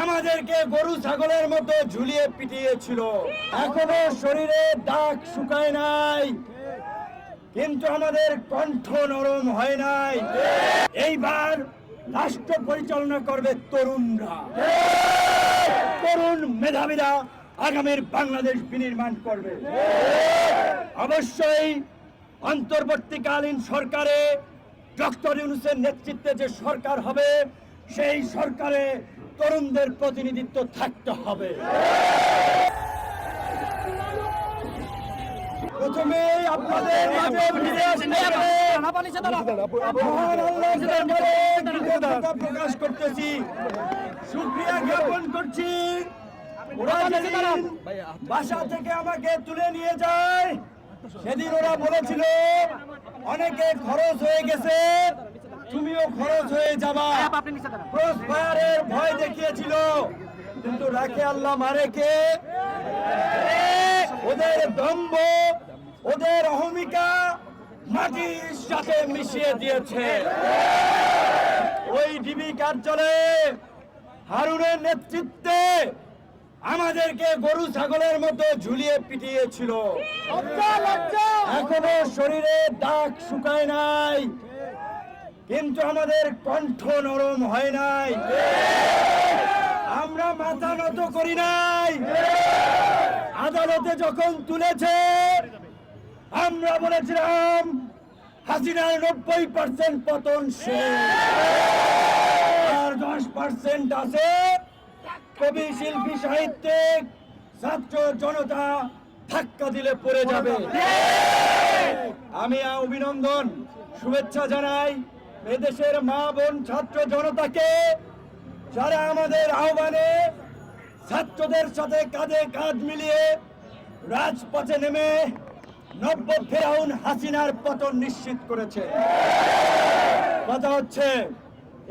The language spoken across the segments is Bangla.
আমাদেরকে গরু ছাগলের মতো ঝুলিয়ে পিটিয়েছিল। এখনো শরীরে দাগ শুকায় নাই, কিন্তু আমাদের কণ্ঠ নরম হয় নাই। এইবার রাষ্ট্র পরিচালনা করবে তরুণরা, তরুণ মেধাবীরা আগামীর বাংলাদেশ বিনির্মাণ করবে। অবশ্যই অন্তর্বর্তীকালীন সরকারে ডক্টর ইউনূসের নেতৃত্বে যে সরকার হবে, সেই সরকারে তরুণদের প্রতিনিধিত্ব থাকতে হবে। প্রথমে আপনাদের মাঝে ফিরে আসতে প্রকাশ করতেছি, শুকরিয়া জ্ঞাপন করছি। ওরা যেদিন বাসা থেকে আমাকে তুলে নিয়ে যায়, সেদিন ওরা বলেছিল অনেকে খরচ হয়ে গেছে, তুমিও খরচ হয়ে যাবা। ক্রস ফায়ারের ভয় দেখিয়েছিল, কিন্তু রাখে আল্লাহ মারে কে? ওদের দম্ভ, ওদের অহমিকা মাটির সাথে মিশিয়ে দিয়েছে। ওই ডিবি কার্যালয়ে হারুনের নেতৃত্বে আমাদেরকে গরু ছাগলের মতো ঝুলিয়ে পিটিয়েছিল। এখনো শরীরে দাগ শুকায় নাই, কিন্তু আমাদের কণ্ঠ নরম হয় নাই। আমরা মাথা নত করি নাই। আদালতে যখন তুলেছে, আমরা বলেছিলাম হাসিনার 90% পতন শেষ, আর 10% আছে কবি, শিল্পী, সাহিত্যিক, ছাত্র জনতা ধাক্কা দিলে পড়ে যাবে। আমি অভিনন্দন, শুভেচ্ছা জানাই এদেশের মা বোন ছাত্র জনতাকে, যারা আমাদের আহ্বানে ছাত্রদের সাথে কাঁধে কাঁধ মিলিয়ে রাজপথে নেমে নব্য ফেরাউন হাসিনার পতন নিশ্চিত করেছে। কথা হচ্ছে,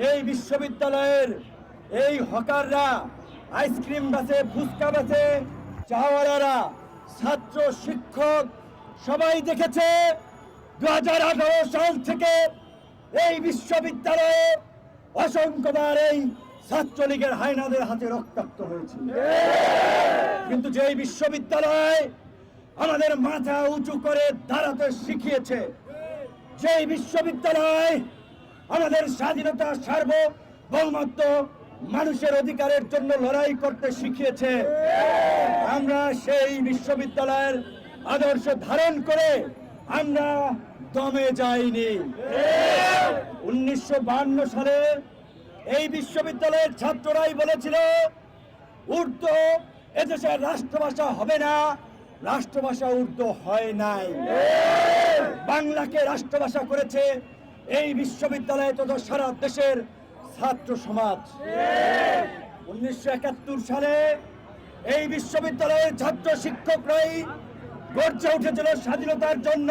এই বিশ্ববিদ্যালয়ের এই হকাররা, আইসক্রিম বেচে, ফুচকা বেচে, চাওয়ালারা, ছাত্র শিক্ষক সবাই দেখেছে 2018 সাল থেকে এই বিশ্ববিদ্যালয়ে অসংখ্যবার এই ছাত্রলীগের হায়নাদের হাতে রক্তাক্ত হয়েছে। কিন্তু যে বিশ্ববিদ্যালয় আমাদের মাথা উঁচু করে দাঁড়াতে শিখিয়েছে, যে বিশ্ববিদ্যালয় আমাদের স্বাধীনতা, সার্বভৌমত্ব, মানুষের অধিকারের জন্য লড়াই করতে শিখিয়েছে, আমরা সেই বিশ্ববিদ্যালয়ের আদর্শ ধারণ করে আমরা দমে যাইনি। 1952 সালে এই বিশ্ববিদ্যালয়ের ছাত্ররাই বলেছিল উর্দু এদেশের রাষ্ট্রভাষা হবে না, রাষ্ট্রভাষা উর্দু হয় নাই। বাংলাকে রাষ্ট্রভাষা করেছে এই বিশ্ববিদ্যালয়ে তথা সারা দেশের ছাত্র সমাজ। 1971 সালে এই বিশ্ববিদ্যালয়ের ছাত্র শিক্ষকরাই গর্জে উঠেছিল স্বাধীনতার জন্য,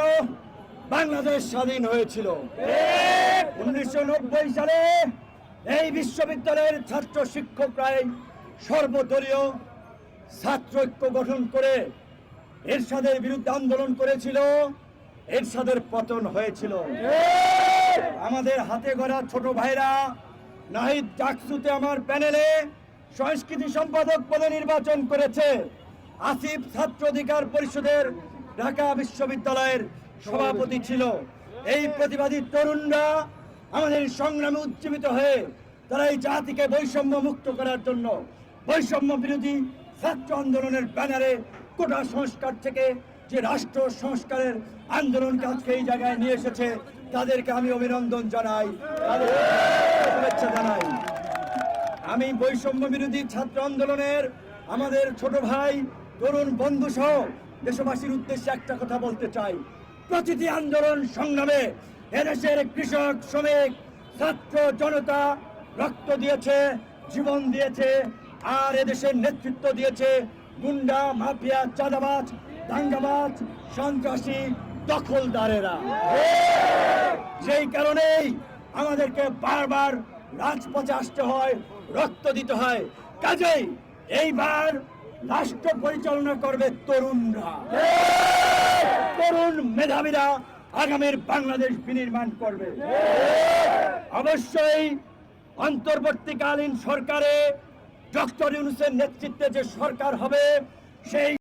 বাংলাদেশ স্বাধীন হয়েছিল। 1990 সালে এই বিশ্ববিদ্যালয়ের ছাত্র শিক্ষকরাই সর্বদলীয় ছাত্র ঐক্য গঠন করে এরশাদের বিরুদ্ধে আন্দোলন করেছিল, এরশাদের পতন হয়েছিল। আমাদের হাতে গড়া ছোট ভাইরা নাহিদ ডাকসুতে আমার প্যানেলে সংস্কৃতি সম্পাদক পদে নির্বাচন করেছে। আসিফ ছাত্র অধিকার পরিষদের ঢাকা বিশ্ববিদ্যালয়ের সভাপতি ছিল। এই প্রতিবাদী তরুণরা আমাদের সংগ্রামে উজ্জীবিত হয়ে তারা এই জাতিকে বৈষম্য মুক্ত করার জন্য বৈষম্য বিরোধী ছাত্র আন্দোলনের ব্যানারে কোটা সংস্কার থেকে যে রাষ্ট্র সংস্কারের আন্দোলনকে আজকে এই জায়গায় নিয়ে এসেছে, তাদেরকে আমি অভিনন্দন জানাই, শুভেচ্ছা জানাই। আমি বৈষম্য বিরোধী ছাত্র আন্দোলনের আমাদের ছোট ভাই, তরুণ বন্ধু সহ দেশবাসীর উদ্দেশ্যে একটা কথা বলতে চাই। প্রতিটি আন্দোলন সংগ্রামে এদেশের কৃষক, শ্রমিক, ছাত্র জনতা রক্ত দিয়েছে, জীবন দিয়েছে, আর এদেশের নেতৃত্ব দিয়েছে গুন্ডা, মাফিয়া, চাঁদাবাজ, দাঙ্গাবাজ, সন্ত্রাসী, দখলদারেরা। সেই কারণেই আমাদেরকে বারবার রাজপথে আসতে হয়, রক্ত দিতে হয়। কাজেই এইবার রাষ্ট্র পরিচালনা করবে তরুণরা, তরুণ মেধাবীরা আগামীর বাংলাদেশ বিনির্মাণ করবে। অবশ্যই অন্তর্বর্তীকালীন সরকারে ডক্টর ইউনূসের নেতৃত্বে যে সরকার হবে সেই